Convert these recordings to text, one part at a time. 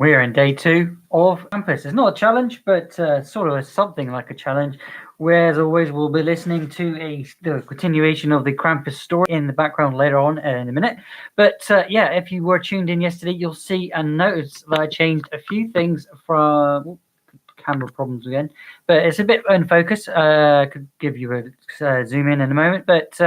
We're in day 2 of Krampus. It's not a challenge, but sort of something like a challenge. Where, as always, we'll be listening to the continuation of the Krampus story in the background later on in a minute. But yeah, if you were tuned in yesterday, you'll see and notice that I changed a few things from camera problems again, but it's a bit unfocused. Could give you a zoom in a moment, but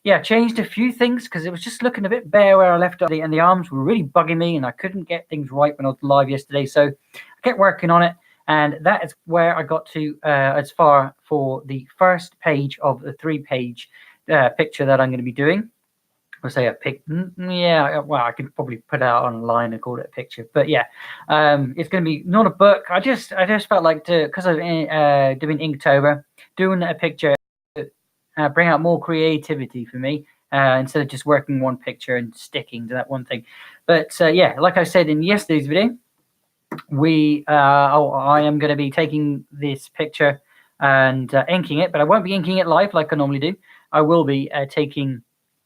yeah, changed a few things because it was just looking a bit bare where I left it, and the arms were really bugging me, and I couldn't get things right when I was live yesterday. So I kept working on it, and that is where I got to as far for the first page of the 3-page picture that I'm going to be doing. I'll say a pic. Yeah, well, I could probably put it out online and call it a picture, but yeah, it's going to be not a book. I just felt like because of doing Inktober, doing a picture, bring out more creativity for me instead of just working one picture and sticking to that one thing. But yeah, like I said in yesterday's video, I am going to be taking this picture and inking it, but I won't be inking it live like I normally do. I will be taking.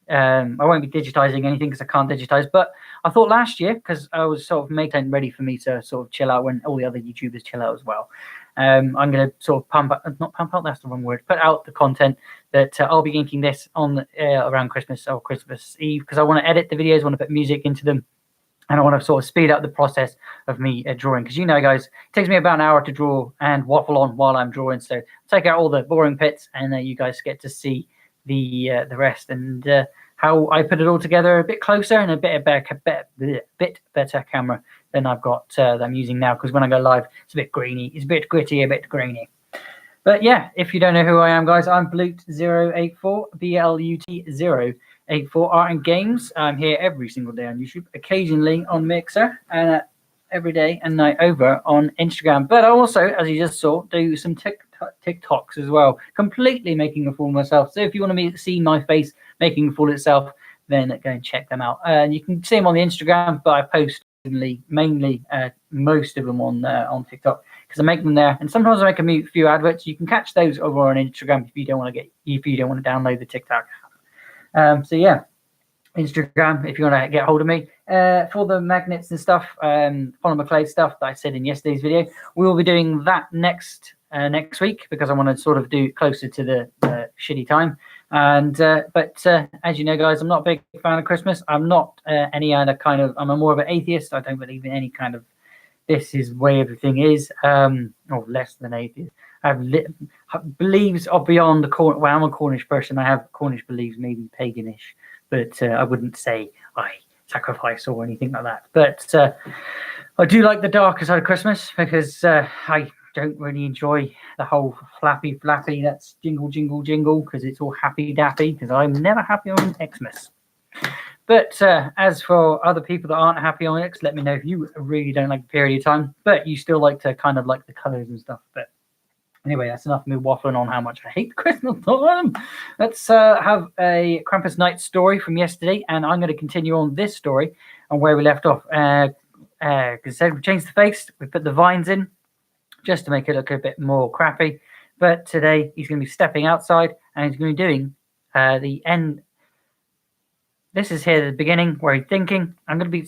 I won't be digitizing anything because I can't digitize, but I thought last year, because I was sort of making ready for me to sort of chill out when all the other YouTubers chill out as well. I'm going to sort of not pump out, that's the wrong word, put out the content that I'll be inking this on around Christmas or Christmas Eve, because I want to edit the videos, want to put music into them, and I want to sort of speed up the process of me drawing. Because you know, guys, it takes me about an hour to draw and waffle on while I'm drawing. So take out all the boring bits, and you guys get to see the rest and how I put it all together a bit closer and a bit better camera than I've got that I'm using now, because when I go live it's a bit grainy, it's a bit gritty, a bit grainy. But yeah, if you don't know who I am, guys, I'm Blut084, BLUT084 Art and Games. I'm here every single day on YouTube, occasionally on Mixer, and every day and night over on Instagram. But I also, as you just saw, do some TikToks as well, completely making a fool of myself. So if you want to see my face making a fool of itself, then go and check them out. And you can see them on the Instagram, but I post mainly most of them on TikTok, because I make them there, and sometimes I make a few adverts. You can catch those over on Instagram if you don't want to download the TikTok. So yeah, Instagram if you want to get hold of me for the magnets and stuff, follow McClay stuff that I said in yesterday's video. We will be doing that next week, because I want to sort of do it closer to the shitty time. And but as you know, guys, I'm not a big fan of Christmas. I'm not any other kind of. I'm more of an atheist. I don't believe in any kind of this is the way everything is, or less than atheist. I have beliefs are beyond the Cornish. Well, I'm a Cornish person. I have Cornish beliefs, maybe paganish, but I wouldn't say I sacrifice or anything like that. But I do like the darker side of Christmas, because I don't really enjoy the whole flappy, that's jingle, jingle, jingle, because it's all happy dappy, because I'm never happy on Xmas. But as for other people that aren't happy on X, let me know if you really don't like the period of time, but you still like to kind of like the colors and stuff. But anyway, that's enough of me waffling on how much I hate Christmas time. Let's have a Krampus night story from yesterday, and I'm going to continue on this story and where we left off. Because we changed the face, we put the vines in, just to make it look a bit more crappy. But today he's going to be stepping outside, and he's going to be doing the end. This is here at the beginning where he's thinking. I'm going to be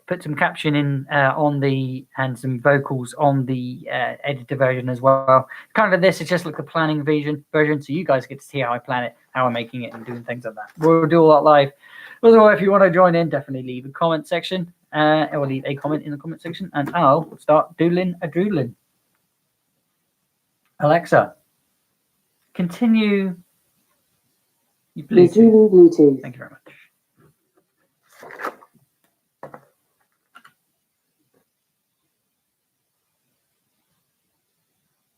put some caption in on the, and some vocals on the editor version as well. Kind of this is just like the planning version, so you guys get to see how I plan it, how I'm making it, and doing things like that. We'll do all that live. Otherwise, if you want to join in, definitely leave a comment section, or leave a comment in the comment section, and I'll start doodling a droodling. Alexa, continue. Bluetooth. Thank you very much.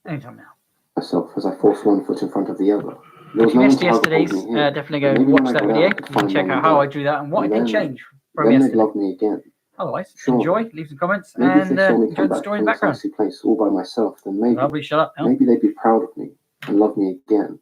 Anytime now. Myself as I forced one foot in front of the other. If you missed yesterday's, definitely go and watch that video. You can check out how I drew that and what I did change from yesterday. Then they'd love me again. Otherwise, enjoy, leave some comments, and enjoy the story in the background. Place all by myself, then maybe, shut up now. Maybe they'd be proud of me and love me again.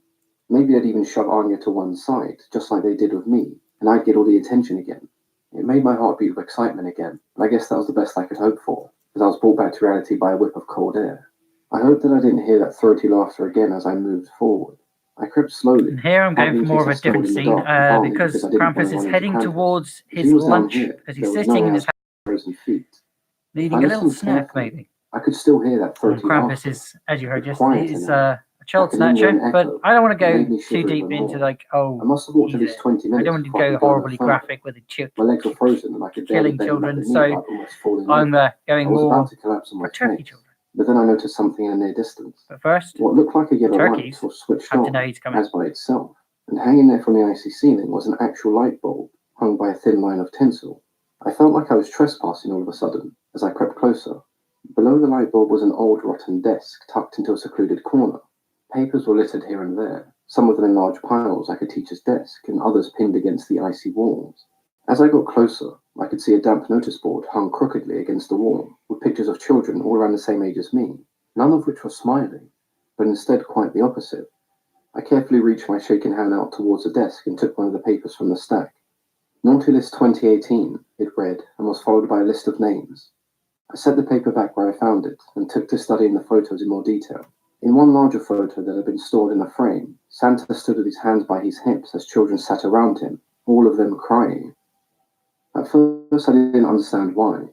Maybe they'd even shove Anya to one side, just like they did with me, and I'd get all the attention again. It made my heart beat with excitement again, and I guess that was the best I could hope for, as I was brought back to reality by a whip of cold air. I hope that I didn't hear that throaty laughter again as I moved forward. I crept slowly. And here I'm going for more of a different scene, because Krampus is heading towards his lunch, because he's sitting in his frozen feet. Needing a little snack, maybe. I could still hear that throaty Krampus laughter. is, as you heard But yesterday, quieter is now, a child like an inland snatcher. But echo I don't want to that go made me too shiver deep even into more. like, oh, I must have walked at he's least 20 I minutes don't want to before I go could go no horribly further. graphic with the My legs were frozen and I could barely killing bend back children, and knee so without almost falling I'm over. I going was more about to collapse on my for turkey face, children. but then I noticed something in the near distance. But first, What looked like a yellow light turkeys was switched have to on, know he's coming. as by itself, and hanging there from the icy ceiling was an actual light bulb, hung by a thin line of tinsel. I felt like I was trespassing all of a sudden, as I crept closer. Below the light bulb was an old rotten desk tucked into a secluded corner. Papers were littered here and there, some of them in large piles like a teacher's desk, and others pinned against the icy walls. As I got closer, I could see a damp notice board hung crookedly against the wall, with pictures of children all around the same age as me, none of which were smiling, but instead quite the opposite. I carefully reached my shaking hand out towards the desk and took one of the papers from the stack. Naughty List 2018, it read, and was followed by a list of names. I set the paper back where I found it, and took to studying the photos in more detail. In one larger photo that had been stored in a frame, Santa stood with his hands by his hips as children sat around him, all of them crying. At first I didn't understand why,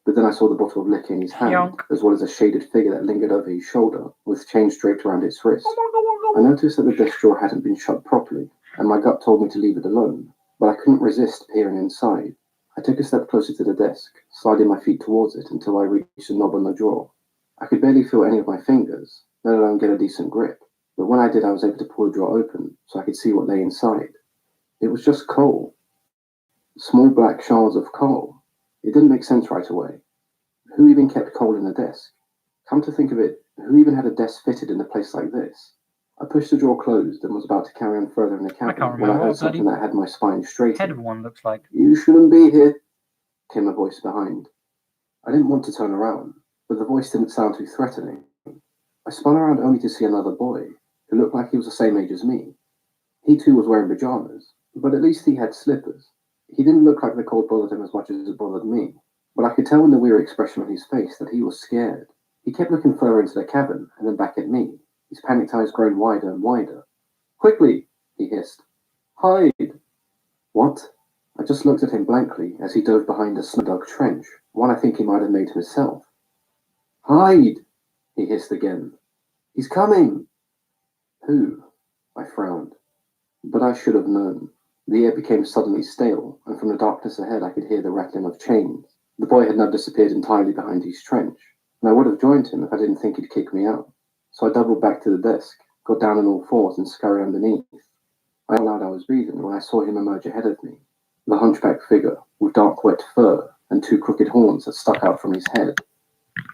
but then I saw the bottle of liquor in his hand, Yonk. as well as a shaded figure that lingered over his shoulder, with chains draped around its wrist. I noticed that the desk drawer hadn't been shut properly, and my gut told me to leave it alone, but I couldn't resist peering inside. I took a step closer to the desk, sliding my feet towards it until I reached the knob on the drawer. I could barely feel any of my fingers, let alone get a decent grip, but when I did I was able to pull the drawer open so I could see what lay inside. It was just coal. Small black shards of coal. It didn't make sense right away. Who even kept coal in a desk? Come to think of it, who even had a desk fitted in a place like this? I pushed the drawer closed and was about to carry on further in the cabin can't when I remember heard what bloody something that had my spine head straightened. of one looks like. "You shouldn't be here," came a voice behind. I didn't want to turn around, but the voice didn't sound too threatening. I spun around only to see another boy, who looked like he was the same age as me. He too was wearing pajamas, but at least he had slippers. He didn't look like the cold bothered him as much as it bothered me, but I could tell in the weary expression on his face that he was scared. He kept looking further into the cabin and then back at me, his panicked eyes growing wider and wider. "Quickly!" he hissed. "Hide!" What? I just looked at him blankly as he dove behind a snow-dug trench, one I think he might have made himself. "Hide!" he hissed again. "He's coming!" Who? I frowned. But I should have known. The air became suddenly stale, and from the darkness ahead I could hear the rattling of chains. The boy had now disappeared entirely behind his trench, and I would have joined him if I didn't think he'd kick me out. So I doubled back to the desk, got down on all fours and scurried underneath. I allowed I was breathing when I saw him emerge ahead of me, the hunchback figure, with dark wet fur and two crooked horns that stuck out from his head.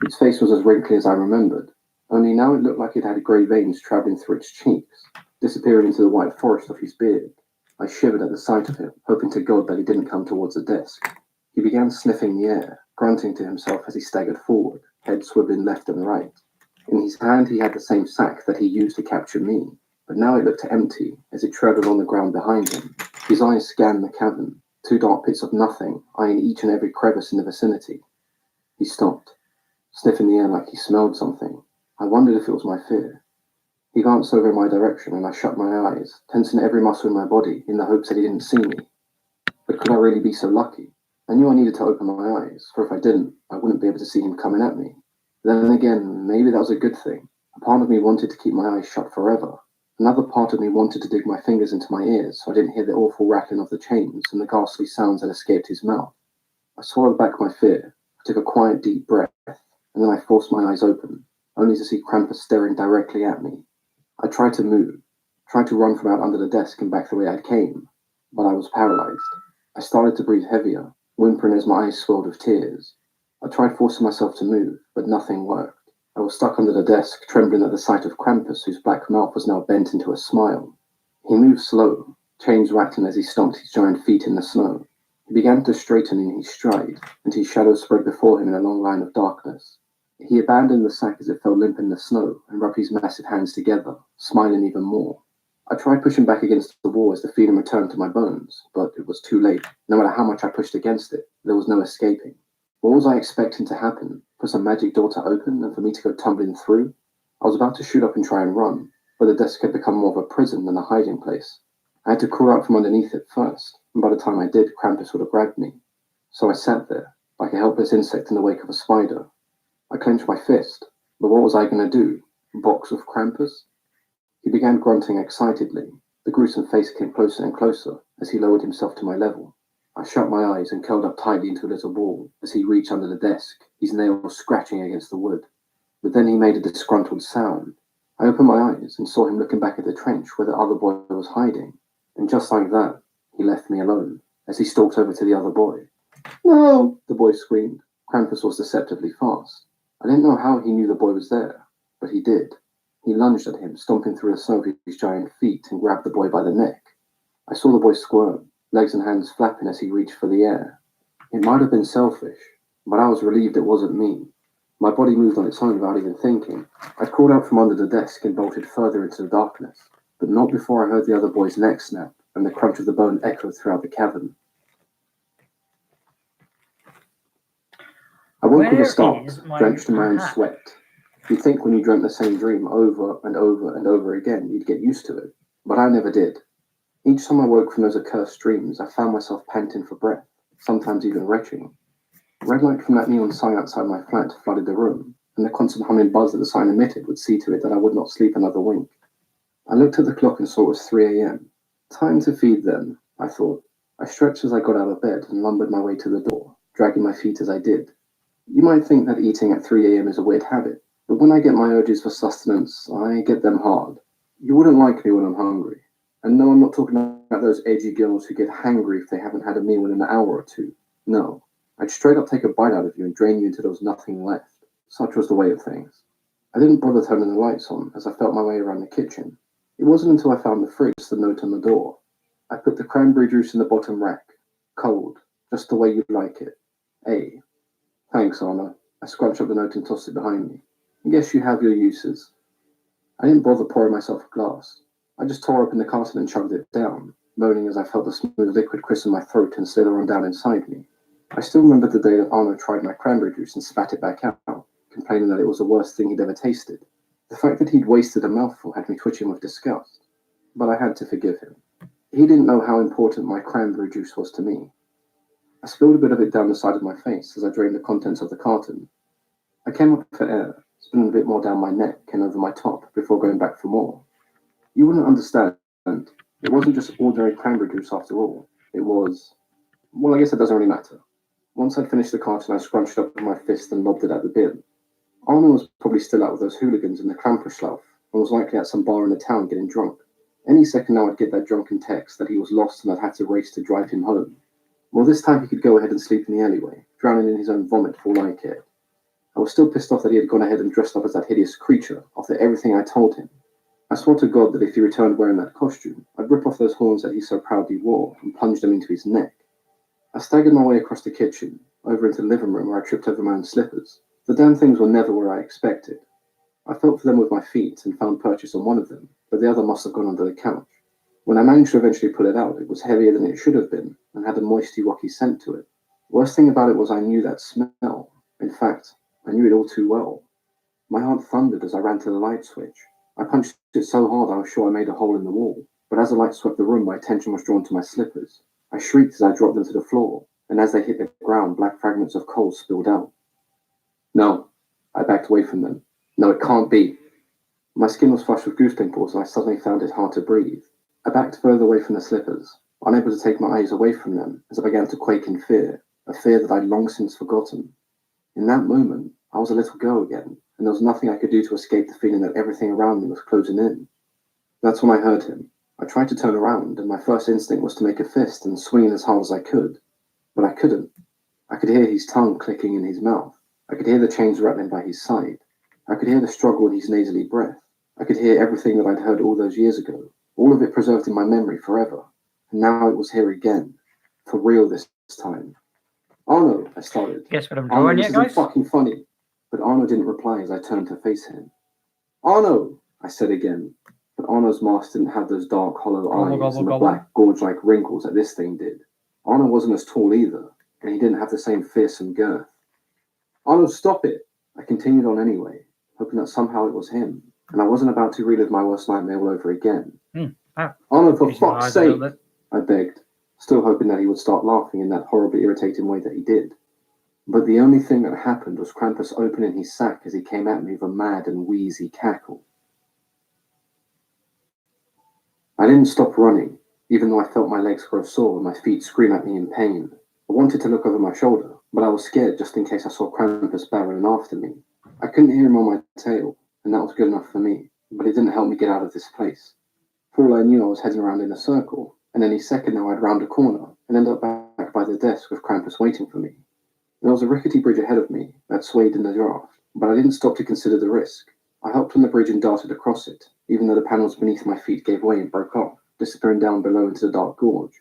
Its face was as wrinkly as I remembered, only now it looked like it had grey veins travelling through its cheeks, disappearing into the white forest of his beard. I shivered at the sight of him, hoping to God that he didn't come towards the desk. He began sniffing the air, grunting to himself as he staggered forward, head swiveling left and right. In his hand he had the same sack that he used to capture me, but now it looked empty as it trailed on the ground behind him. His eyes scanned the cavern, two dark pits of nothing, eyeing each and every crevice in the vicinity. He stopped, sniffing the air like he smelled something. I wondered if it was my fear. He glanced over in my direction and I shut my eyes, tensing every muscle in my body in the hopes that he didn't see me. But could I really be so lucky? I knew I needed to open my eyes, for if I didn't, I wouldn't be able to see him coming at me. Then again, maybe that was a good thing. A part of me wanted to keep my eyes shut forever. Another part of me wanted to dig my fingers into my ears so I didn't hear the awful rattling of the chains and the ghastly sounds that escaped his mouth. I swallowed back my fear, I took a quiet deep breath, and then I forced my eyes open, only to see Krampus staring directly at me. I tried to move, tried to run from out under the desk and back the way I came, but I was paralyzed. I started to breathe heavier, whimpering as my eyes swelled with tears. I tried forcing myself to move, but nothing worked. I was stuck under the desk, trembling at the sight of Krampus, whose black mouth was now bent into a smile. He moved slow, chains rattling as he stomped his giant feet in the snow. He began to straighten in his stride, and his shadow spread before him in a long line of darkness. He abandoned the sack as it fell limp in the snow and rubbed his massive hands together, smiling even more. I tried pushing back against the wall as the feeling returned to my bones, but it was too late. No matter how much I pushed against it, there was no escaping. What was I expecting to happen? For some magic door to open and for me to go tumbling through? I was about to shoot up and try and run, but the desk had become more of a prison than a hiding place. I had to crawl out from underneath it first, and by the time I did, Krampus would have grabbed me. So I sat there, like a helpless insect in the wake of a spider. I clenched my fist, but what was I going to do? Box with Krampus? He began grunting excitedly. The gruesome face came closer and closer as he lowered himself to my level. I shut my eyes and curled up tightly into a little ball as he reached under the desk, his nails scratching against the wood. But then he made a disgruntled sound. I opened my eyes and saw him looking back at the trench where the other boy was hiding. And just like that, he left me alone as he stalked over to the other boy. No, the boy screamed. Krampus was deceptively fast. I didn't know how he knew the boy was there, but he did. He lunged at him, stomping through the snow with his giant feet, and grabbed the boy by the neck. I saw the boy squirm, legs and hands flapping as he reached for the air. It might have been selfish, but I was relieved it wasn't me. My body moved on its own without even thinking. I crawled out from under the desk and bolted further into the darkness, but not before I heard the other boy's neck snap and the crunch of the bone echoed throughout the cavern. I woke with a start, drenched in my own sweat. You'd think when you dreamt the same dream over and over and over again, you'd get used to it, but I never did. Each time I woke from those accursed dreams, I found myself panting for breath, sometimes even retching. Red light from that neon sign outside my flat flooded the room, and the constant humming buzz that the sign emitted would see to it that I would not sleep another wink. I looked at the clock and saw it was 3 a.m. Time to feed them, I thought. I stretched as I got out of bed and lumbered my way to the door, dragging my feet as I did. You might think that eating at 3 a.m. is a weird habit, but when I get my urges for sustenance, I get them hard. You wouldn't like me when I'm hungry. And no, I'm not talking about those edgy girls who get hangry if they haven't had a meal in an hour or two. No, I'd straight up take a bite out of you and drain you until there was nothing left. Such was the way of things. I didn't bother turning the lights on as I felt my way around the kitchen. It wasn't until I found the fridge the note on the door. I put the cranberry juice in the bottom rack. Cold, just the way you'd like it. A. Thanks, Anna. I scrunched up the note and tossed it behind me. I guess you have your uses. I didn't bother pouring myself a glass. I just tore open the carton and chugged it down, moaning as I felt the smooth liquid crisp in my throat and slither on down inside me. I still remembered the day that Arno tried my cranberry juice and spat it back out, complaining that it was the worst thing he'd ever tasted. The fact that he'd wasted a mouthful had me twitching with disgust, but I had to forgive him. He didn't know how important my cranberry juice was to me. I spilled a bit of it down the side of my face as I drained the contents of the carton. I came up for air, spilling a bit more down my neck and over my top before going back for more. You wouldn't understand. It wasn't just ordinary cranberry juice after all. It was... well, I guess it doesn't really matter. Once I'd finished the carton, I scrunched up with my fist and lobbed it at the bin. Arno was probably still out with those hooligans in the Krampus and was likely at some bar in the town getting drunk. Any second now I'd get that drunken text that he was lost and I'd had to race to drive him home. Well, this time he could go ahead and sleep in the alleyway, drowning in his own vomit for all I cared. I was still pissed off that he had gone ahead and dressed up as that hideous creature after everything I told him. I swore to God that if he returned wearing that costume, I'd rip off those horns that he so proudly wore and plunge them into his neck. I staggered my way across the kitchen, over into the living room where I tripped over my own slippers. The damn things were never where I expected. I felt for them with my feet and found purchase on one of them, but the other must have gone under the couch. When I managed to eventually pull it out, it was heavier than it should have been and had a moisty, rocky scent to it. Worst thing about it was I knew that smell. In fact, I knew it all too well. My heart thundered as I ran to the light switch. I punched it so hard I was sure I made a hole in the wall, but as the light swept the room, my attention was drawn to my slippers. I shrieked as I dropped them to the floor, and as they hit the ground, black fragments of coal spilled out. No, I backed away from them. No, it can't be. My skin was flushed with goose pimples, and I suddenly found it hard to breathe. I backed further away from the slippers, unable to take my eyes away from them as I began to quake in fear, a fear that I'd long since forgotten. In that moment, I was a little girl again, and there was nothing I could do to escape the feeling that everything around me was closing in. That's when I heard him. I tried to turn around, and my first instinct was to make a fist and swing it as hard as I could. But I couldn't. I could hear his tongue clicking in his mouth. I could hear the chains rattling by his side. I could hear the struggle in his nasally breath. I could hear everything that I'd heard all those years ago, all of it preserved in my memory forever. And now it was here again. For real this time. Arno, I started. Guess what I'm drawing yet, guys? This isn't fucking funny. But Arno didn't reply as I turned to face him. Arno, I said again. But Arno's mask didn't have those dark, hollow eyes and the black, gorge-like wrinkles that this thing did. Arno wasn't as tall either, and he didn't have the same fearsome girth. Arno, stop it! I continued on anyway, hoping that somehow it was him, and I wasn't about to relive my worst nightmare all over again. Arno, for fuck's sake! I begged, still hoping that he would start laughing in that horribly irritating way that he did. But the only thing that happened was Krampus opening his sack as he came at me with a mad and wheezy cackle. I didn't stop running, even though I felt my legs grow sore and my feet scream at me in pain. I wanted to look over my shoulder, but I was scared just in case I saw Krampus barreling after me. I couldn't hear him on my tail, and that was good enough for me, but it didn't help me get out of this place. For all I knew, I was heading around in a circle, and any second now I'd round a corner and end up back by the desk with Krampus waiting for me. There was a rickety bridge ahead of me that swayed in the draft, but I didn't stop to consider the risk. I hopped on the bridge and darted across it, even though the panels beneath my feet gave way and broke off, disappearing down below into the dark gorge.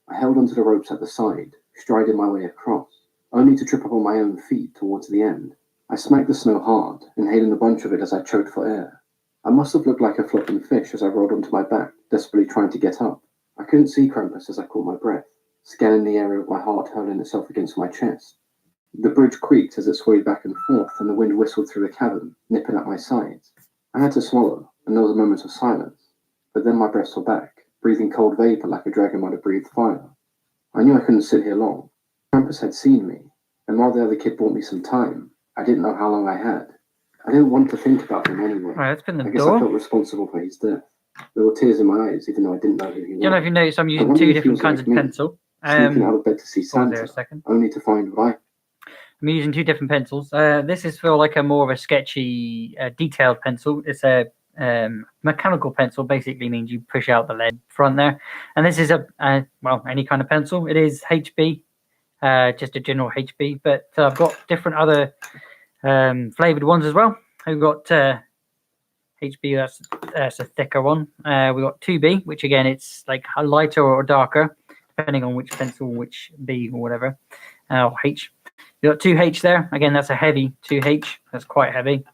I held onto the ropes at the side, striding my way across, only to trip up on my own feet towards the end. I smacked the snow hard, inhaling a bunch of it as I choked for air. I must have looked like a flopping fish as I rolled onto my back, desperately trying to get up. I couldn't see Krampus as I caught my breath, scanning the area with my heart hurling itself against my chest. The bridge creaked as it swayed back and forth, and the wind whistled through the cavern, nipping at my sides. I had to swallow, and there was a moment of silence. But then my breaths were back, breathing cold vapor like a dragon might have breathed fire. I knew I couldn't sit here long. Krampus had seen me, and while the other kid bought me some time, I didn't know how long I had. I didn't want to think about him anyway. Right, that's been the I guess door. I felt responsible for his death. There were tears in my eyes, even though I didn't know who he was. Don't know if you noticed, I'm using wonder two if he different was kinds like of me, pencil. Sneaking out of bed to see Pause there Santa, a second. only to find what I'm using two different pencils. This is for like a more of a sketchy, detailed pencil. It's a mechanical pencil. Basically means you push out the lead front there. And this is well, any kind of pencil. It is HB, just a general HB. But I've got different other flavored ones as well. I've got HB. That's a thicker one. We've got 2B, which again it's like a lighter or darker, depending on which pencil, which B or whatever, or H. You've got 2H there. Again, that's a heavy 2H. That's quite heavy.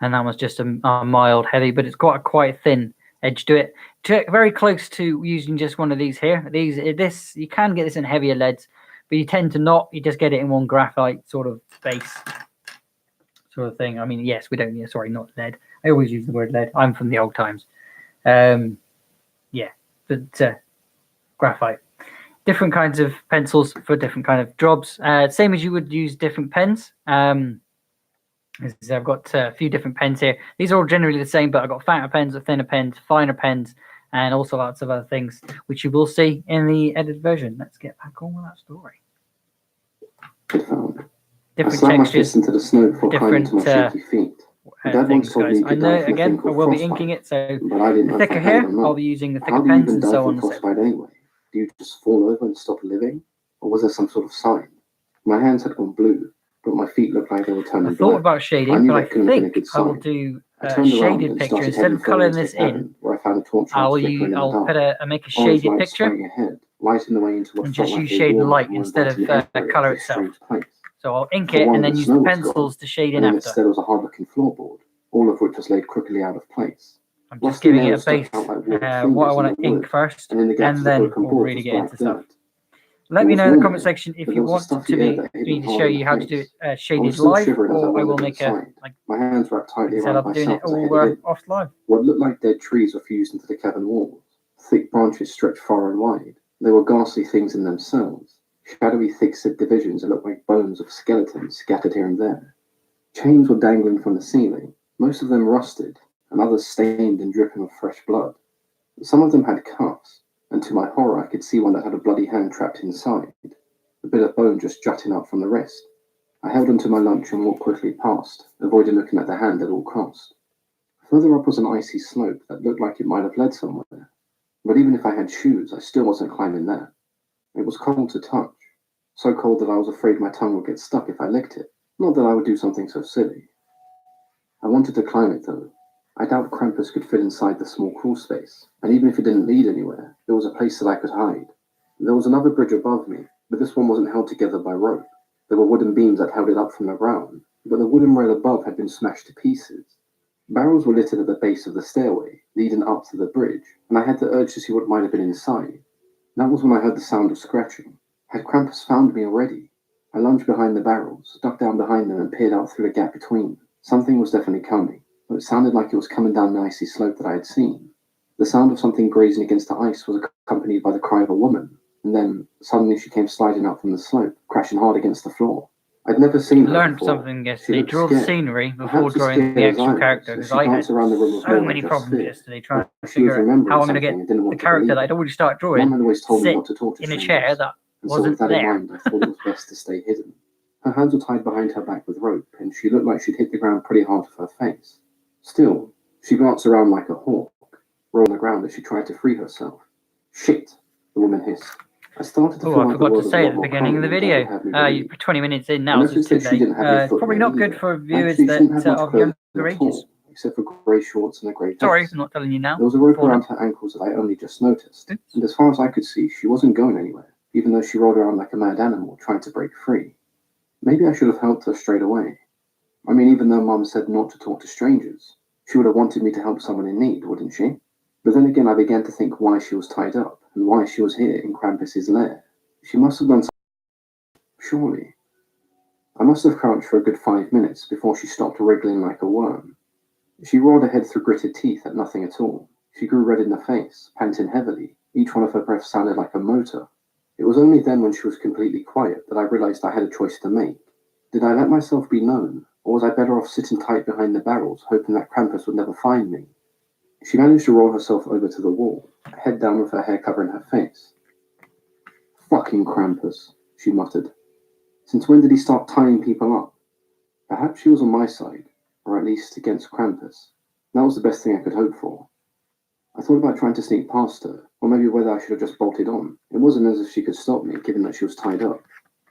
And that was just a mild heavy, but it's got a quite thin edge to it. Very close to using just one of these here. This you can get this in heavier leads, but you tend to not. You just get it in one graphite sort of base sort of thing. I mean, yes, we don't. Sorry, not lead. I always use the word lead. I'm from the old times. Yeah, but graphite. Different kinds of pencils for different kind of jobs. Same as you would use different pens. I've got a few different pens here. These are all generally the same, but I've got fatter pens, thinner pens, finer pens, and also lots of other things, which you will see in the edited version. Let's get back on with that story. Different textures, into the snow before different climbing to my shaky feet. things, guys. I know, again, I will be inking it, so the thicker here, I'll be using the thicker pens and so on and so forth. Anyway? Do you just fall over and stop living? Or was there some sort of sign? My hands had gone blue, but my feet looked like they were turning I thought black. about shading, but I think I will do a shaded picture. Instead of colouring this in, I'll make a shaded picture and just use shade and light instead of colour itself. So I'll ink it and then use the pencils to shade in after. Instead was a hard-looking floorboard, all of which was laid crookedly out of place. I'm just giving it a base, what I want to ink first, and then we'll really get into stuff. Let me know in the comment section if you want me to show you how to do it shaded live, or I will make a, like, my hands wrapped tightly instead around of doing it myself all off live. What looked like dead trees were fused into the cavern walls. Thick branches stretched far and wide. They were ghastly things in themselves. Shadowy, thick-set divisions that looked like bones of skeletons scattered here and there. Chains were dangling from the ceiling, most of them rusted, and others stained and dripping with fresh blood. Some of them had cuffs, and to my horror I could see one that had a bloody hand trapped inside, a bit of bone just jutting out from the wrist. I held onto my lunch and walked quickly past, avoiding looking at the hand at all cost. Further up was an icy slope that looked like it might have led somewhere, but even if I had shoes, I still wasn't climbing that. It was cold to touch, so cold that I was afraid my tongue would get stuck if I licked it, not that I would do something so silly. I wanted to climb it though. I doubt Krampus could fit inside the small crawl space, and even if it didn't lead anywhere, there was a place that I could hide. There was another bridge above me, but this one wasn't held together by rope. There were wooden beams that held it up from the ground, but the wooden rail above had been smashed to pieces. Barrels were littered at the base of the stairway, leading up to the bridge, and I had the urge to see what might have been inside. That was when I heard the sound of scratching. Had Krampus found me already? I lunged behind the barrels, ducked down behind them and peered out through the gap between. Something was definitely coming, but it sounded like it was coming down the icy slope that I had seen. The sound of something grazing against the ice was accompanied by the cry of a woman. and then suddenly she came sliding up from the slope, crashing hard against the floor. I'd never seen her Learned before. something She yesterday. looked Draw the scared. scenery before Perhaps as drawing scared the as I actual was, character, as because she I had danced around the room with so more many than just problems fear. yesterday trying to She was figure out remembering how I'm going to something get and didn't the want to character believe that I'd it. already started Mum drawing had always told me sit not to talk to in a strangers, chair that and so wasn't with that there. in mind, I thought it was best to stay hidden. Her hands were tied behind her back with rope, and she looked like she'd hit the ground pretty hard with her face. Still, she glanced around like a hawk, rolling on the ground as she tried to free herself. Shit, the woman hissed. I started to Oh, feel I like the forgot to world was a say lot at the more beginning of the crowded than Dad video. had had me You're believe. 20 minutes in I now, so it's noticed too that she late. didn't have any It's footwear probably not good either. for viewers Actually, she didn't have that much of clothing younger at ages. all, except for grey shorts and a grey Sorry vest. for not telling you now. There was a rope Fauna. around her ankles that I only just noticed, Oops. and as far as I could see, she wasn't going anywhere, even though she rolled around like a mad animal trying to break free. Maybe I should have helped her straight away. I mean, even though Mum said not to talk to strangers, she would have wanted me to help someone in need, wouldn't she? But then again, I began to think why she was tied up, and why she was here in Krampus's lair. She must have done something, surely. I must have crouched for a good 5 minutes before she stopped wriggling like a worm. She roared ahead through gritted teeth at nothing at all. She grew red in the face, panting heavily. Each one of her breaths sounded like a motor. It was only then, when she was completely quiet, that I realized I had a choice to make. Did I let myself be known, or was I better off sitting tight behind the barrels, hoping that Krampus would never find me? She managed to roll herself over to the wall, head down with her hair covering her face. Fucking Krampus, she muttered. Since when did he start tying people up? Perhaps she was on my side, or at least against Krampus. That was the best thing I could hope for. I thought about trying to sneak past her, or maybe whether I should have just bolted on. It wasn't as if she could stop me, given that she was tied up.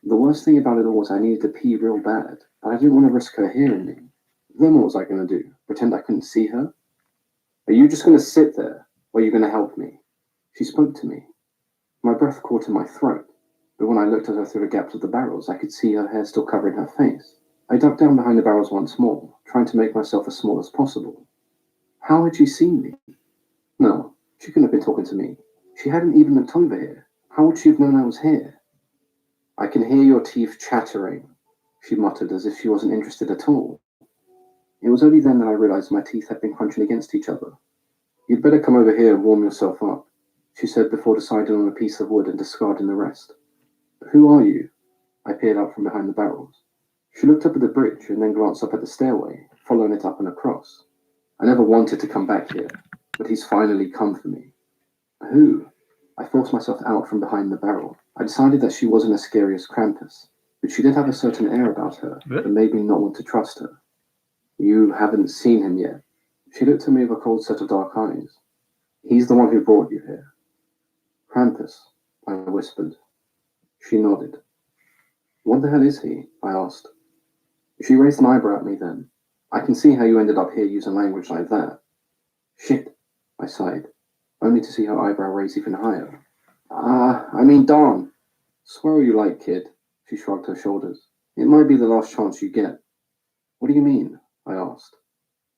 The worst thing about it all was I needed to pee real bad, but I didn't want to risk her hearing me. Then what was I going to do? Pretend I couldn't see her? Are you just going to sit there, or are you going to help me? She spoke to me. My breath caught in my throat, but when I looked at her through the gaps of the barrels, I could see her hair still covering her face. I ducked down behind the barrels once more, trying to make myself as small as possible. How had she seen me? No, she couldn't have been talking to me. She hadn't even looked over here. How would she have known I was here? I can hear your teeth chattering, she muttered as if she wasn't interested at all. It was only then that I realized my teeth had been crunching against each other. You'd better come over here and warm yourself up, she said before deciding on a piece of wood and discarding the rest. Who are you? I peered out from behind the barrels. She looked up at the bridge and then glanced up at the stairway, following it up and across. I never wanted to come back here, but he's finally come for me. Who? I forced myself out from behind the barrel. I decided that she wasn't as scary as Krampus, but she did have a certain air about her that made me not want to trust her. You haven't seen him yet. She looked at me with a cold set of dark eyes. He's the one who brought you here. Krampus, I whispered. She nodded. What the hell is he? I asked. She raised an eyebrow at me then. I can see how you ended up here using language like that. Shit, I sighed, only to see her eyebrow raise even higher. I mean, darn. Swear you like, kid. She shrugged her shoulders. It might be the last chance you get. What do you mean? I asked.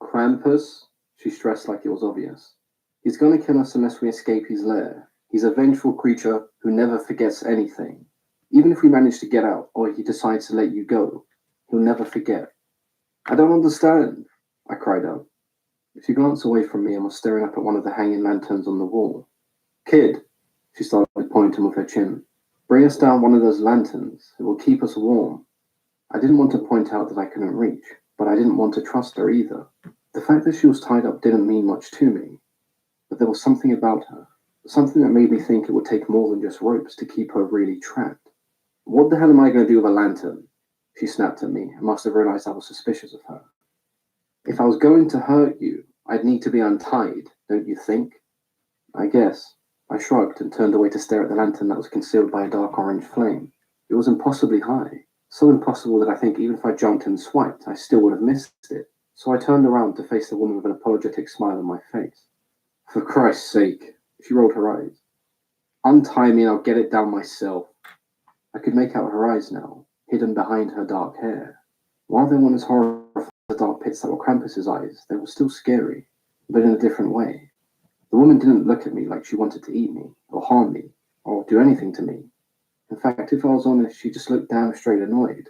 Krampus? She stressed like it was obvious. He's gonna kill us unless we escape his lair. He's a vengeful creature who never forgets anything. Even if we manage to get out, or he decides to let you go, he'll never forget. I don't understand, I cried out. She glanced away from me and was staring up at one of the hanging lanterns on the wall. Kid, she started pointing with her chin. Bring us down one of those lanterns. It will keep us warm. I didn't want to point out that I couldn't reach, but I didn't want to trust her either. The fact that she was tied up didn't mean much to me, but there was something about her, something that made me think it would take more than just ropes to keep her really trapped. What the hell am I going to do with a lantern? She snapped at me and must have realized I was suspicious of her. If I was going to hurt you, I'd need to be untied, don't you think? I guess. I shrugged and turned away to stare at the lantern that was concealed by a dark orange flame. It was impossibly high, so impossible that I think even if I jumped and swiped, I still would have missed it. So I turned around to face the woman with an apologetic smile on my face. For Christ's sake, she rolled her eyes. Untie me and I'll get it down myself. I could make out her eyes now, hidden behind her dark hair. While they weren't as horrifying as the dark pits that were Krampus's eyes, they were still scary, but in a different way. The woman didn't look at me like she wanted to eat me, or harm me, or do anything to me. In fact, if I was honest, she just looked damn straight annoyed.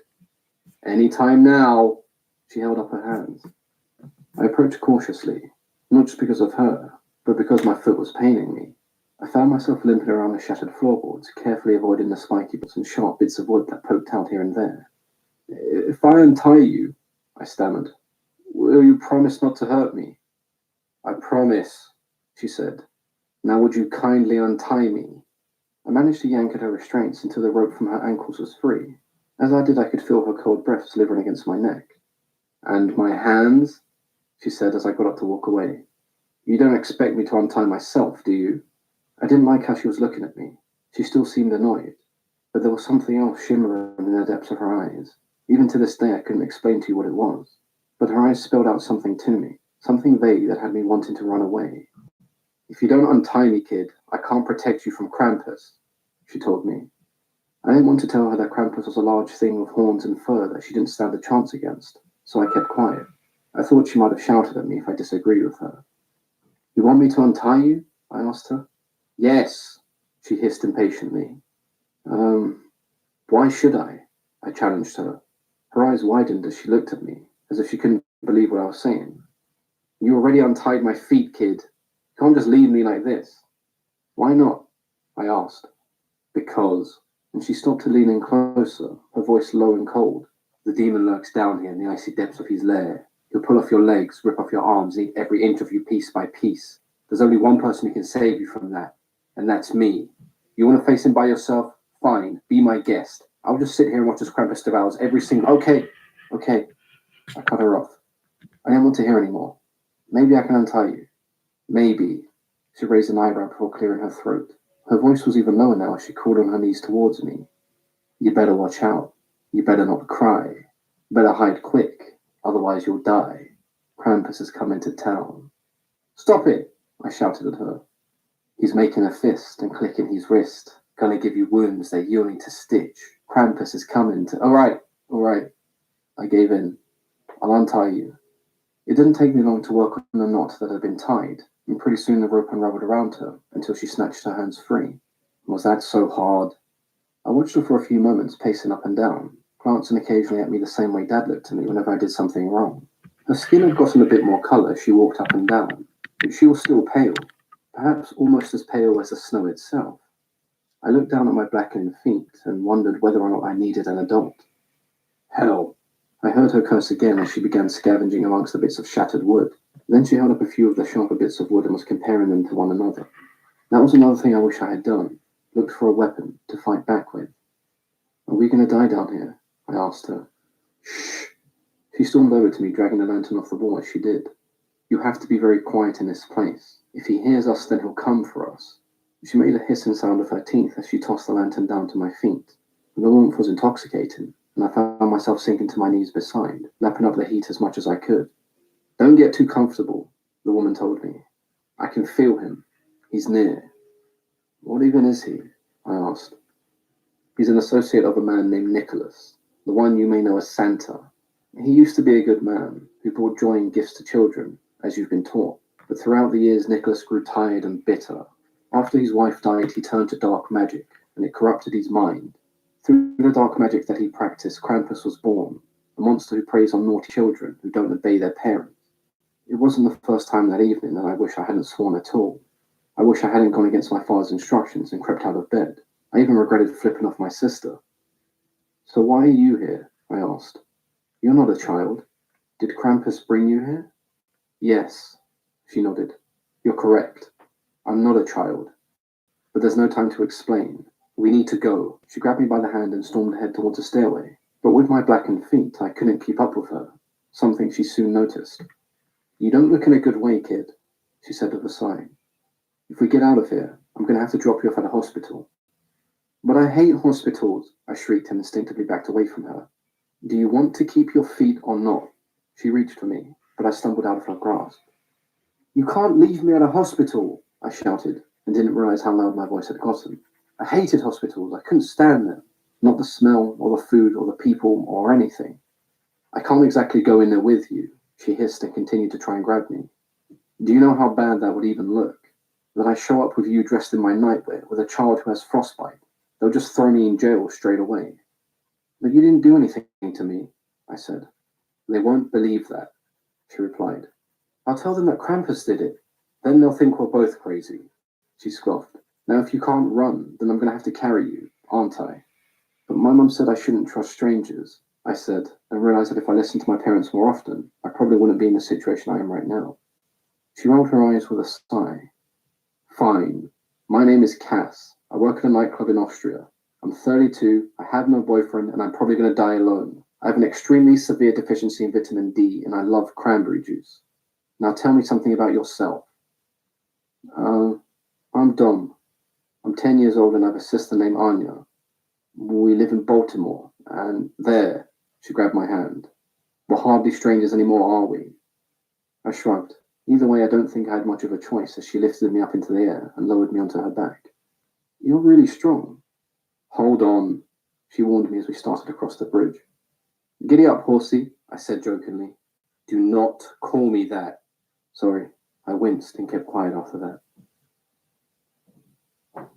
Any time now, she held up her hands. I approached cautiously, not just because of her, but because my foot was paining me. I found myself limping around the shattered floorboards, carefully avoiding the spiky bits and sharp bits of wood that poked out here and there. "If I untie you," I stammered, "will you promise not to hurt me?" "I promise," she said. "Now would you kindly untie me?" I managed to yank at her restraints until the rope from her ankles was free. As I did, I could feel her cold breath slithering against my neck. "And my hands?" she said as I got up to walk away. "You don't expect me to untie myself, do you?" I didn't like how she was looking at me. She still seemed annoyed, but there was something else shimmering in the depths of her eyes. Even to this day, I couldn't explain to you what it was, but her eyes spelled out something to me, something vague that had me wanting to run away. "If you don't untie me, kid, I can't protect you from Krampus," she told me. I didn't want to tell her that Krampus was a large thing with horns and fur that she didn't stand a chance against, so I kept quiet. I thought she might have shouted at me if I disagreed with her. "You want me to untie you?" I asked her. "Yes," she hissed impatiently. Why should I?" I challenged her. Her eyes widened as she looked at me, as if she couldn't believe what I was saying. "You already untied my feet, kid. You can't just leave me like this." "Why not?" I asked. "Because." And she stopped to lean in closer, her voice low and cold. "The demon lurks down here in the icy depths of his lair. He'll pull off your legs, rip off your arms, eat every inch of you piece by piece. There's only one person who can save you from that, and that's me. You want to face him by yourself? Fine, be my guest. I'll just sit here and watch as Krampus devours every single—" Okay. I cut her off. I didn't want to hear any more. "Maybe I can untie you." "Maybe." She raised an eyebrow before clearing her throat. Her voice was even lower now as she crawled on her knees towards me. "You better watch out. You better not cry. You better hide quick, otherwise you'll die. Krampus has come into town." "Stop it!" I shouted at her. "He's making a fist and clicking his wrist. Gonna give you wounds that you'll need to stitch. Krampus is coming to—" All right. I gave in. "I'll untie you." It didn't take me long to work on the knot that had been tied, and pretty soon the rope unraveled around her until she snatched her hands free. Was that so hard? I watched her for a few moments, pacing up and down, glancing occasionally at me the same way Dad looked at me whenever I did something wrong. Her skin had gotten a bit more colour as she walked up and down, but she was still pale, perhaps almost as pale as the snow itself. I looked down at my blackened feet and wondered whether or not I needed an adult. "Hell!" I heard her curse again as she began scavenging amongst the bits of shattered wood. Then she held up a few of the sharper bits of wood and was comparing them to one another. That was another thing I wish I had done, looked for a weapon to fight back with. "Are we going to die down here?" I asked her. "Shh!" She stormed over to me, dragging the lantern off the wall as she did. "You have to be very quiet in this place. If he hears us, then he'll come for us." She made a hissing sound of her teeth as she tossed the lantern down to my feet. The warmth was intoxicating, and I found myself sinking to my knees beside, lapping up the heat as much as I could. "Don't get too comfortable," the woman told me. "I can feel him. He's near." "What even is he?" I asked. "He's an associate of a man named Nicholas, the one you may know as Santa. He used to be a good man, who brought joy and gifts to children, as you've been taught. But throughout the years, Nicholas grew tired and bitter. After his wife died, he turned to dark magic, and it corrupted his mind. Through the dark magic that he practiced, Krampus was born, a monster who preys on naughty children who don't obey their parents. It wasn't the first time that evening that I wish I hadn't sworn at all. I wish I hadn't gone against my father's instructions and crept out of bed. I even regretted flipping off my sister." "So why are you here?" I asked. "You're not a child. Did Krampus bring you here?" "Yes," she nodded. "You're correct. I'm not a child. But there's no time to explain. We need to go." She grabbed me by the hand and stormed ahead towards a stairway. But with my blackened feet, I couldn't keep up with her, something she soon noticed. "You don't look in a good way, kid," she said with a sigh. "If we get out of here, I'm going to have to drop you off at a hospital." "But I hate hospitals," I shrieked and instinctively backed away from her. "Do you want to keep your feet or not?" She reached for me, but I stumbled out of her grasp. "You can't leave me at a hospital," I shouted, and didn't realize how loud my voice had gotten. I hated hospitals. I couldn't stand them. Not the smell, or the food, or the people, or anything. "I can't exactly go in there with you," she hissed and continued to try and grab me. "Do you know how bad that would even look? That I show up with you dressed in my nightwear, with a child who has frostbite. They'll just throw me in jail straight away." "But you didn't do anything to me," I said. "They won't believe that," she replied. "I'll tell them that Krampus did it. Then they'll think we're both crazy," she scoffed. Now, if you can't run, then I'm going to have to carry you, aren't I? But my mum said I shouldn't trust strangers, I said, and realised that if I listened to my parents more often, I probably wouldn't be in the situation I am right now. She rolled her eyes with a sigh. Fine. My name is Cass. I work at a nightclub in Austria. I'm 32, I have no boyfriend, and I'm probably going to die alone. I have an extremely severe deficiency in vitamin D, and I love cranberry juice. Now tell me something about yourself. I'm Dom. I'm 10 years old and I have a sister named Anya. We live in Baltimore, and there, she grabbed my hand. We're hardly strangers anymore, are we? I shrugged. Either way, I don't think I had much of a choice as she lifted me up into the air and lowered me onto her back. You're really strong. Hold on, she warned me as we started across the bridge. Giddy up, horsey, I said jokingly. Do not call me that. Sorry, I winced and kept quiet after that.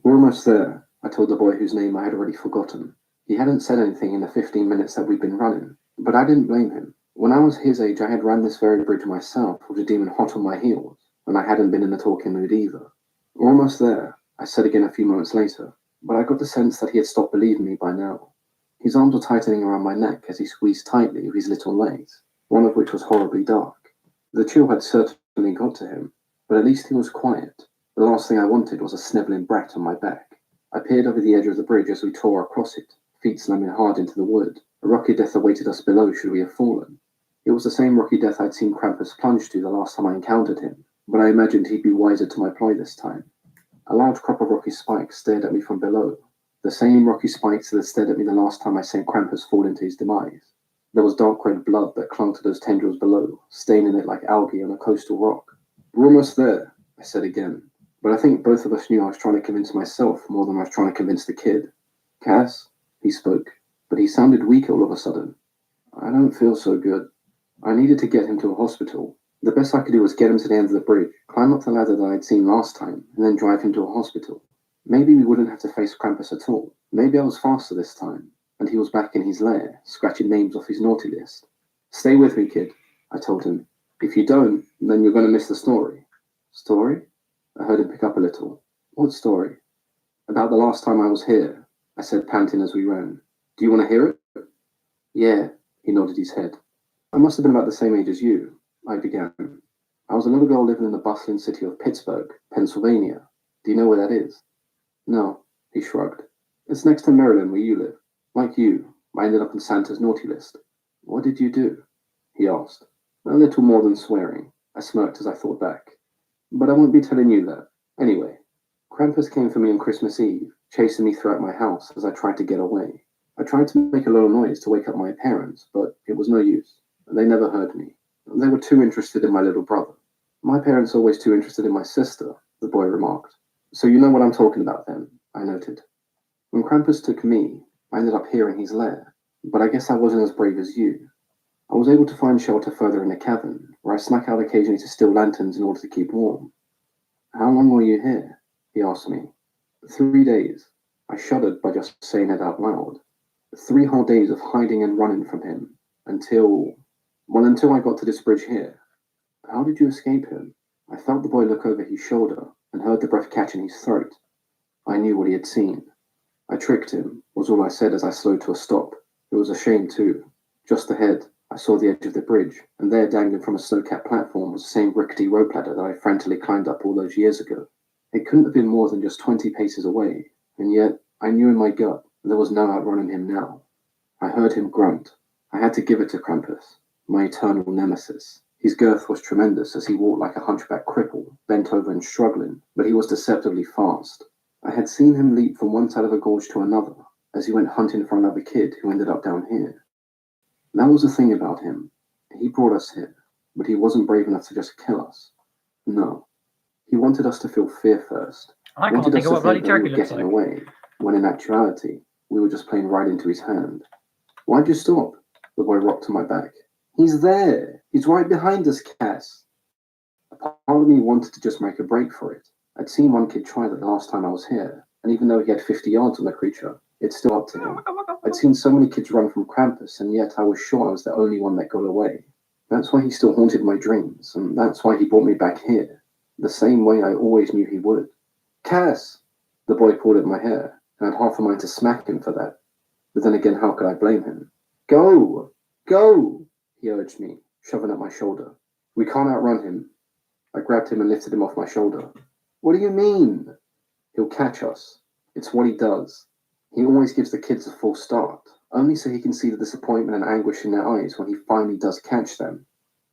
We're almost there, I told the boy whose name I had already forgotten. He hadn't said anything in the 15 minutes that we'd been running, but I didn't blame him. When I was his age, I had run this very bridge myself with the demon hot on my heels, and I hadn't been in the talking mood either. We're almost there, I said again a few moments later, but I got the sense that he had stopped believing me by now. His arms were tightening around my neck as he squeezed tightly with his little legs, one of which was horribly dark. The chill had certainly got to him, but at least he was quiet. The last thing I wanted was a snivelling brat on my back. I peered over the edge of the bridge as we tore across it, feet slamming hard into the wood. A rocky death awaited us below should we have fallen. It was the same rocky death I'd seen Krampus plunge to the last time I encountered him, but I imagined he'd be wiser to my ploy this time. A large crop of rocky spikes stared at me from below, the same rocky spikes that had stared at me the last time I sent Krampus fall into his demise. There was dark red blood that clung to those tendrils below, staining it like algae on a coastal rock. We're almost there, I said again, but I think both of us knew I was trying to convince myself more than I was trying to convince the kid. Cass, he spoke, but he sounded weak all of a sudden. I don't feel so good. I needed to get him to a hospital. The best I could do was get him to the end of the bridge, climb up the ladder that I'd seen last time, and then drive him to a hospital. Maybe we wouldn't have to face Krampus at all. Maybe I was faster this time, and he was back in his lair, scratching names off his naughty list. Stay with me, kid, I told him. If you don't, then you're going to miss the story. Story? I heard him pick up a little. What story? About the last time I was here, I said, panting as we ran. Do you want to hear it? Yeah, he nodded his head. I must have been about the same age as you, I began. I was a little girl living in the bustling city of Pittsburgh, Pennsylvania. Do you know where that is? No, he shrugged. It's next to Maryland where you live. Like you, I ended up on Santa's naughty list. What did you do? He asked. A little more than swearing, I smirked as I thought back. But I won't be telling you that. Anyway, Krampus came for me on Christmas Eve, chasing me throughout my house as I tried to get away. I tried to make a little noise to wake up my parents, but it was no use. They never heard me. They were too interested in my little brother. My parents are always too interested in my sister, the boy remarked. So you know what I'm talking about then, I noted. When Krampus took me, I ended up here in his lair, but I guess I wasn't as brave as you. I was able to find shelter further in the cavern, where I snuck out occasionally to steal lanterns in order to keep warm. How long were you here? He asked me. 3 days. I shuddered by just saying it out loud. 3 whole days of hiding and running from him, until I got to this bridge here. How did you escape him? I felt the boy look over his shoulder and heard the breath catch in his throat. I knew what he had seen. I tricked him, was all I said as I slowed to a stop. It was a shame too. Just ahead, I saw the edge of the bridge, and there dangling from a snow-capped platform was the same rickety rope ladder that I frantically climbed up all those years ago. It couldn't have been more than just 20 paces away, and yet I knew in my gut there was no outrunning him now. I heard him grunt. I had to give it to Krampus, my eternal nemesis. His girth was tremendous as he walked like a hunchback cripple, bent over and struggling, but he was deceptively fast. I had seen him leap from one side of a gorge to another as he went hunting for another kid who ended up down here. That was the thing about him. He brought us here, but he wasn't brave enough to just kill us. No. He wanted us to feel fear first. I can't think of what bloody turkey we were looks getting like. away, when in actuality, we were just playing right into his hand. Why'd you stop? The boy rocked to my back. He's there! He's right behind us, Cass! A part of me wanted to just make a break for it. I'd seen one kid try that the last time I was here, and even though he had 50 yards on the creature, it's still up to him. I'd seen so many kids run from Krampus, and yet I was sure I was the only one that got away. That's why he still haunted my dreams, and that's why he brought me back here, the same way I always knew he would. Cass! The boy pulled at my hair, and I had half a mind to smack him for that. But then again, how could I blame him? Go! Go! He urged me, shoving at my shoulder. We can't outrun him. I grabbed him and lifted him off my shoulder. What do you mean? He'll catch us. It's what he does. He always gives the kids a false start, only so he can see the disappointment and anguish in their eyes when he finally does catch them.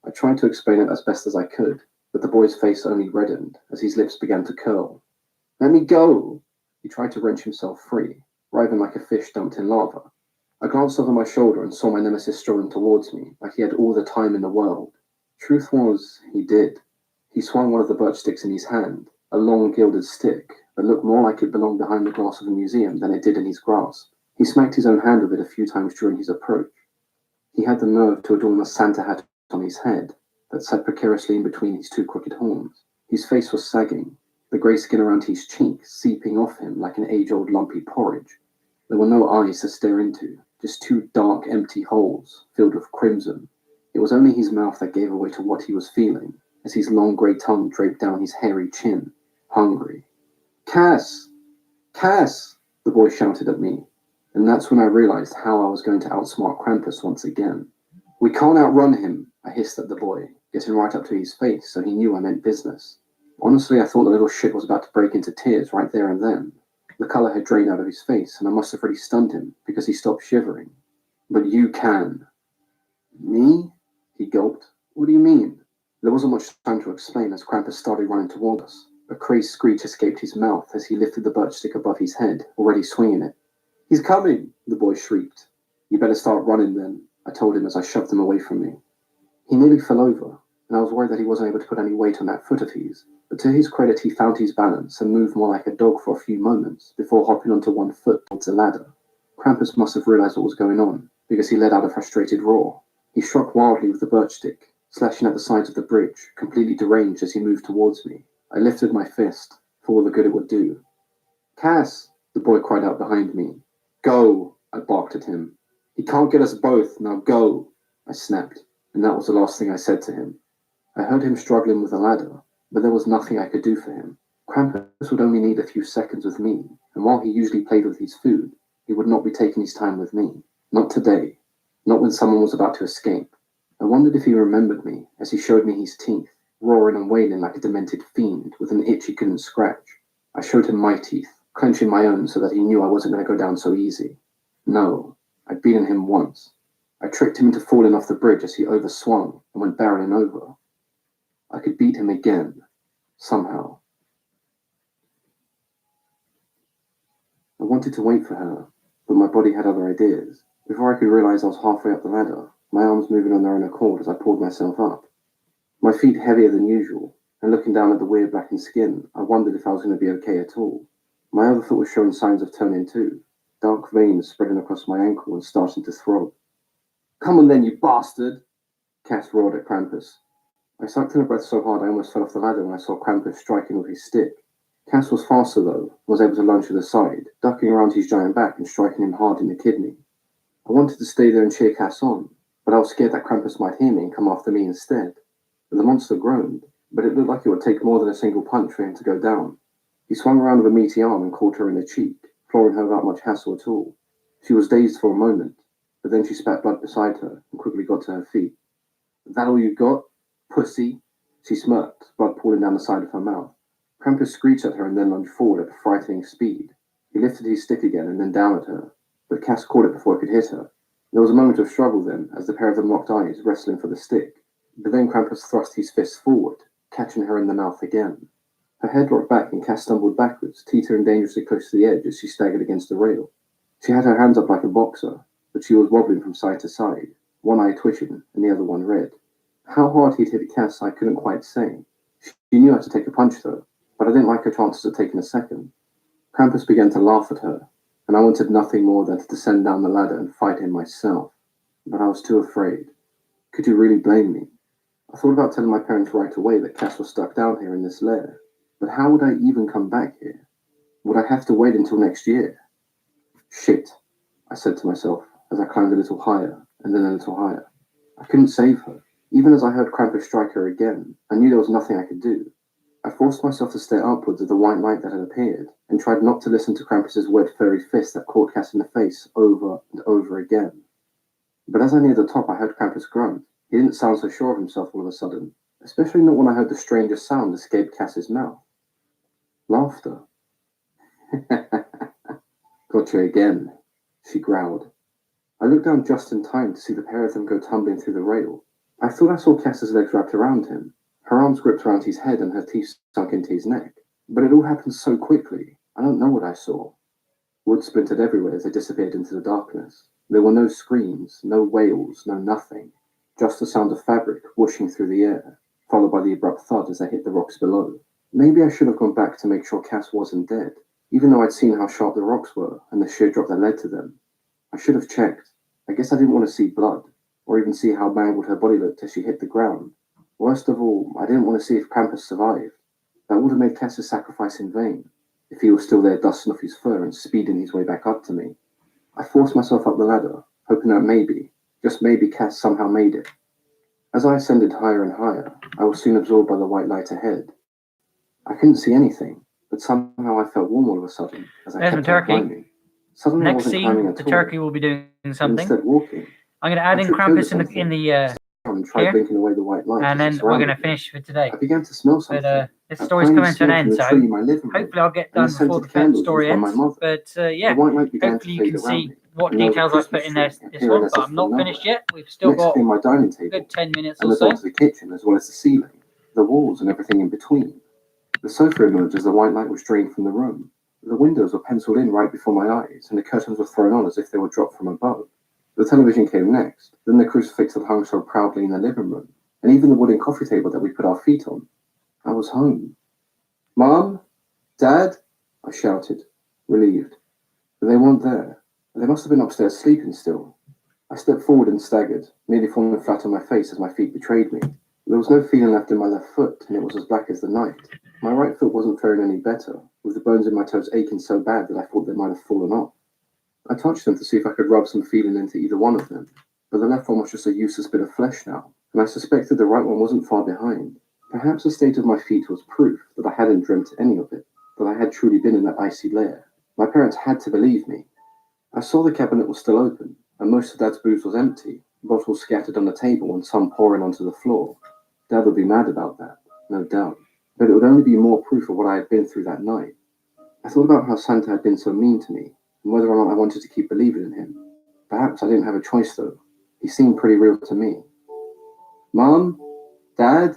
I tried to explain it as best as I could, but the boy's face only reddened as his lips began to curl. Let me go! He tried to wrench himself free, writhing like a fish dumped in lava. I glanced over my shoulder and saw my nemesis strolling towards me, like he had all the time in the world. Truth was, he did. He swung one of the birch sticks in his hand, a long gilded stick that looked more like it belonged behind the glass of a museum than it did in his grasp. He smacked his own hand with it a few times during his approach. He had the nerve to adorn a Santa hat on his head that sat precariously in between his two crooked horns. His face was sagging, the grey skin around his cheek seeping off him like an age-old lumpy porridge. There were no eyes to stare into, just two dark, empty holes filled with crimson. It was only his mouth that gave away to what he was feeling, as his long grey tongue draped down his hairy chin, hungry. Cass! Cass! The boy shouted at me, and that's when I realized how I was going to outsmart Krampus once again. We can't outrun him, I hissed at the boy, getting right up to his face so he knew I meant business. Honestly, I thought the little shit was about to break into tears right there and then. The colour had drained out of his face, and I must have really stunned him because he stopped shivering. But you can. Me? He gulped. What do you mean? There wasn't much time to explain as Krampus started running toward us. A crazed screech escaped his mouth as he lifted the birch stick above his head, already swinging it. He's coming! The boy shrieked. You better start running then, I told him as I shoved him away from me. He nearly fell over, and I was worried that he wasn't able to put any weight on that foot of his, but to his credit he found his balance and moved more like a dog for a few moments before hopping onto one foot towards the ladder. Krampus must have realized what was going on, because he let out a frustrated roar. He struck wildly with the birch stick, slashing at the sides of the bridge, completely deranged as he moved towards me. I lifted my fist, for all the good it would do. Cass! The boy cried out behind me. Go! I barked at him. He can't get us both, now go! I snapped, and that was the last thing I said to him. I heard him struggling with the ladder, but there was nothing I could do for him. Krampus would only need a few seconds with me, and while he usually played with his food, he would not be taking his time with me. Not today. Not when someone was about to escape. I wondered if he remembered me as he showed me his teeth, roaring and wailing like a demented fiend with an itch he couldn't scratch. I showed him my teeth, clenching my own so that he knew I wasn't going to go down so easy. No, I'd beaten him once. I tricked him into falling off the bridge as he overswung and went barreling over. I could beat him again, somehow. I wanted to wait for her, but my body had other ideas. Before I could realize I was halfway up the ladder, my arms moving on their own accord as I pulled myself up. My feet heavier than usual, and looking down at the weird blackened skin, I wondered if I was going to be okay at all. My other foot was showing signs of turning too, dark veins spreading across my ankle and starting to throb. Come on then, you bastard! Cass roared at Krampus. I sucked in a breath so hard I almost fell off the ladder when I saw Krampus striking with his stick. Cass was faster though, and was able to lunge to the side, ducking around his giant back and striking him hard in the kidney. I wanted to stay there and cheer Cass on, but I was scared that Krampus might hear me and come after me instead. The monster groaned, but it looked like it would take more than a single punch for him to go down. He swung around with a meaty arm and caught her in the cheek, flooring her without much hassle at all. She was dazed for a moment, but then she spat blood beside her and quickly got to her feet. That all you got? Pussy? She smirked, blood pooling down the side of her mouth. Krampus screeched at her and then lunged forward at a frightening speed. He lifted his stick again and then down at her, but Cass caught it before it could hit her. There was a moment of struggle then, as the pair of them locked eyes, wrestling for the stick. But then Krampus thrust his fist forward, catching her in the mouth again. Her head rocked back and Cass stumbled backwards, teetering dangerously close to the edge as she staggered against the rail. She had her hands up like a boxer, but she was wobbling from side to side, one eye twitching and the other one red. How hard he'd hit Cass I couldn't quite say. She knew how to take a punch though, but I didn't like her chances of taking a second. Krampus began to laugh at her, and I wanted nothing more than to descend down the ladder and fight him myself. But I was too afraid. Could you really blame me? I thought about telling my parents right away that Cass was stuck down here in this lair, but how would I even come back here? Would I have to wait until next year? Shit, I said to myself as I climbed a little higher and then a little higher. I couldn't save her. Even as I heard Krampus strike her again, I knew there was nothing I could do. I forced myself to stare upwards at the white light that had appeared, and tried not to listen to Krampus's wet furry fist that caught Cass in the face over and over again. But as I neared the top, I heard Krampus grunt. He didn't sound so sure of himself all of a sudden, especially not when I heard the strangest sound escape Cass's mouth. Laughter. Gotcha again, she growled. I looked down just in time to see the pair of them go tumbling through the rail. I thought I saw Cass's legs wrapped around him, her arms gripped around his head and her teeth sunk into his neck. But it all happened so quickly, I don't know what I saw. Wood splintered everywhere as they disappeared into the darkness. There were no screams, no wails, no nothing. Just the sound of fabric whooshing through the air, followed by the abrupt thud as they hit the rocks below. Maybe I should have gone back to make sure Cass wasn't dead, even though I'd seen how sharp the rocks were and the sheer drop that led to them. I should have checked. I guess I didn't want to see blood, or even see how mangled her body looked as she hit the ground. Worst of all, I didn't want to see if Krampus survived. That would have made Cass's sacrifice in vain, if he was still there dusting off his fur and speeding his way back up to me. I forced myself up the ladder, hoping that maybe, just maybe, Cass somehow made it. As I ascended higher and higher, I was soon absorbed by the white light ahead. I couldn't see anything, but somehow I felt warm all of a sudden as I kept on climbing. Suddenly Next I wasn't climbing scene, at the all, turkey will be doing but something. instead walking. I'm going to add in Krampus in the And tried blinking away the white light and as it then we're going to surrounded me. finish for today. I began to smell something. But this A story's tiny coming to an smoke end, from the so tree in my living room, hopefully I'll get and done the scent before of the candles story was from ends. my mother. But yeah, The white light began hopefully to you fade can around see me, what and there was a details I've Christmas put in tree this appearing one. as But if I'm from not nowhere. finished yet. We've still Next got came my dining a table, good 10 minutes and or the door so. to the kitchen, as well as the ceiling, the walls, and everything in between. The sofa emerged as the white light was drained from the room. The windows were penciled in right before my eyes, and the curtains were thrown on as if they were dropped from above. The television came next, then the crucifix that hung so proudly in the living room, and even the wooden coffee table that we put our feet on. I was home. Mom? Dad? I shouted, relieved. But they weren't there. They must have been upstairs sleeping still. I stepped forward and staggered, nearly falling flat on my face as my feet betrayed me. There was no feeling left in my left foot, and it was as black as the night. My right foot wasn't faring any better, with the bones in my toes aching so bad that I thought they might have fallen off. I touched them to see if I could rub some feeling into either one of them, but the left one was just a useless bit of flesh now, and I suspected the right one wasn't far behind. Perhaps the state of my feet was proof that I hadn't dreamt any of it, that I had truly been in that icy lair. My parents had to believe me. I saw the cabinet was still open, and most of Dad's booze was empty, bottles scattered on the table and some pouring onto the floor. Dad would be mad about that, no doubt, but it would only be more proof of what I had been through that night. I thought about how Santa had been so mean to me, and whether or not I wanted to keep believing in him. Perhaps I didn't have a choice, though. He seemed pretty real to me. Mom? Dad?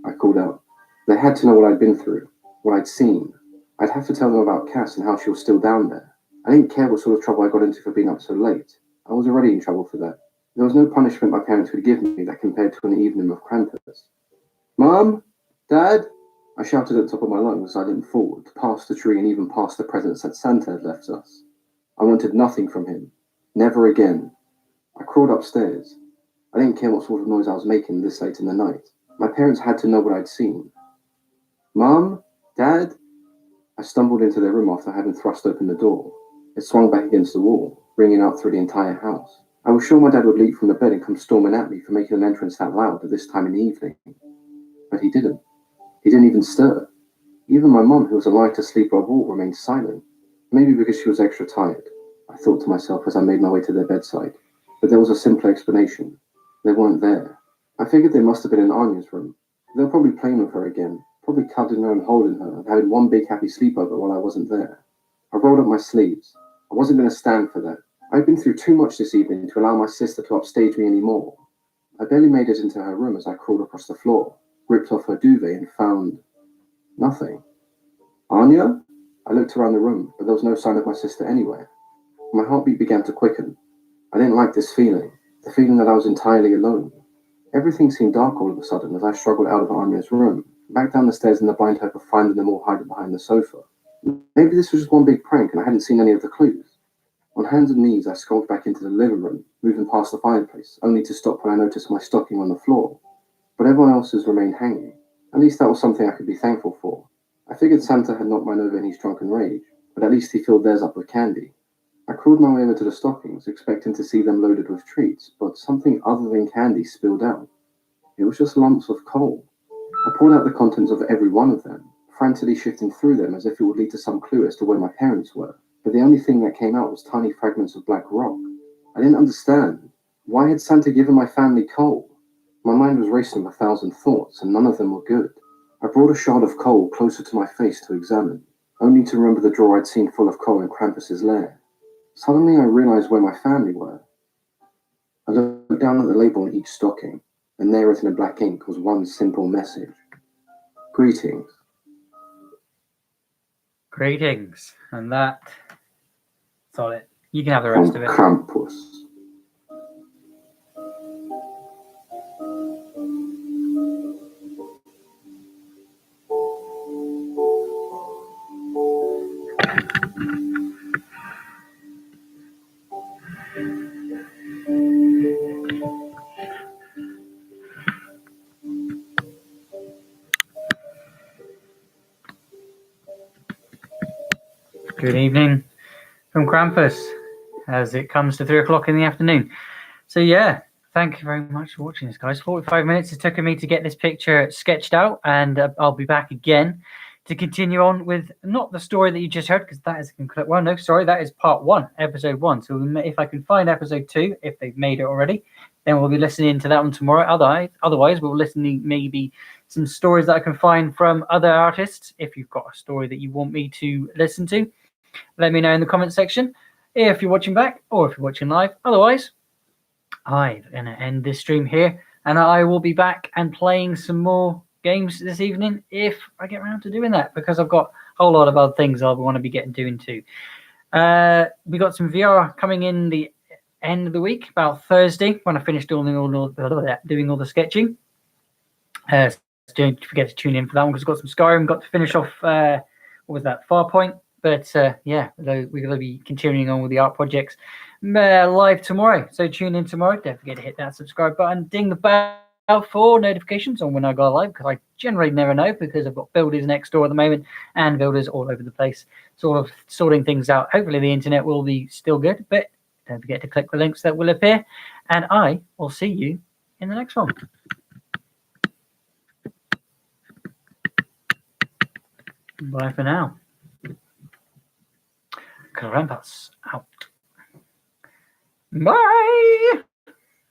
I called out. They had to know what I'd been through, what I'd seen. I'd have to tell them about Cass and how she was still down there. I didn't care what sort of trouble I got into for being up so late. I was already in trouble for that. There was no punishment my parents could give me that compared to an evening of Krampus. Mom? Dad? I shouted at the top of my lungs as I leaned forward, past the tree and even past the presents that Santa had left us. I wanted nothing from him. Never again. I crawled upstairs. I didn't care what sort of noise I was making this late in the night. My parents had to know what I'd seen. Mom? Dad? I stumbled into their room after having thrust open the door. It swung back against the wall, ringing out through the entire house. I was sure my dad would leap from the bed and come storming at me for making an entrance that loud at this time in the evening. But he didn't. He didn't even stir. Even my mum, who was a lighter sleeper of all, remained silent. Maybe because she was extra tired, I thought to myself as I made my way to their bedside. But there was a simple explanation. They weren't there. I figured they must have been in Anya's room. They were probably playing with her again, probably cuddling her and holding her, and having one big happy sleepover while I wasn't there. I rolled up my sleeves. I wasn't going to stand for that. I'd been through too much this evening to allow my sister to upstage me anymore. I barely made it into her room as I crawled across the floor, ripped off her duvet, and found nothing. Anya? I looked around the room, but there was no sign of my sister anywhere. My heartbeat began to quicken. I didn't like this feeling, the feeling that I was entirely alone. Everything seemed dark all of a sudden as I struggled out of Anya's room, back down the stairs in the blind hope of finding them all hiding behind the sofa. Maybe this was just one big prank and I hadn't seen any of the clues. On hands and knees, I skulked back into the living room, moving past the fireplace, only to stop when I noticed my stocking on the floor. But everyone else's remained hanging. At least that was something I could be thankful for. I figured Santa had knocked mine over in his drunken rage, but at least he filled theirs up with candy. I crawled my way over to the stockings, expecting to see them loaded with treats, but something other than candy spilled out. It was just lumps of coal. I poured out the contents of every one of them, frantically shifting through them as if it would lead to some clue as to where my parents were. But the only thing that came out was tiny fragments of black rock. I didn't understand. Why had Santa given my family coal? My mind was racing with 1,000 thoughts, and none of them were good. I brought a shard of coal closer to my face to examine, only to remember the drawer I'd seen full of coal in Krampus's lair. Suddenly I realized where my family were. I looked down at the label on each stocking, and there written in black ink was one simple message. Greetings. Greetings. And that's all it. You can have the rest of it. Krampus. Good evening from Krampus as it comes to 3 o'clock in the afternoon. So yeah, thank you very much for watching this, guys. 45 minutes it took me to get this picture sketched out, and I'll be back again to continue on with not the story that you just heard, because that is well, no, sorry, that is part 1, episode 1. So if I can find episode 2, if they've made it already, then we'll be listening to that one tomorrow. Otherwise we'll listen to maybe some stories that I can find from other artists. If you've got a story that you want me to listen to, let me know in the comment section if you're watching back or if you're watching live. Otherwise, I'm going to end this stream here, and I will be back and playing some more games this evening if I get around to doing that, because I've got a whole lot of other things I want to be doing too. We got some VR coming in the end of the week, about Thursday, when I finish doing all the sketching. Don't forget to tune in for that one, because I've got some Skyrim, got to finish off, what was that, Farpoint. But yeah, we're going to be continuing on with the art projects live tomorrow. So tune in tomorrow. Don't forget to hit that subscribe button. Ding the bell for notifications on when I go live, because I generally never know, because I've got builders next door at the moment and builders all over the place, sort of sorting things out. Hopefully the internet will be still good, but don't forget to click the links that will appear. And I will see you in the next one. Bye for now. Krampus out. Bye.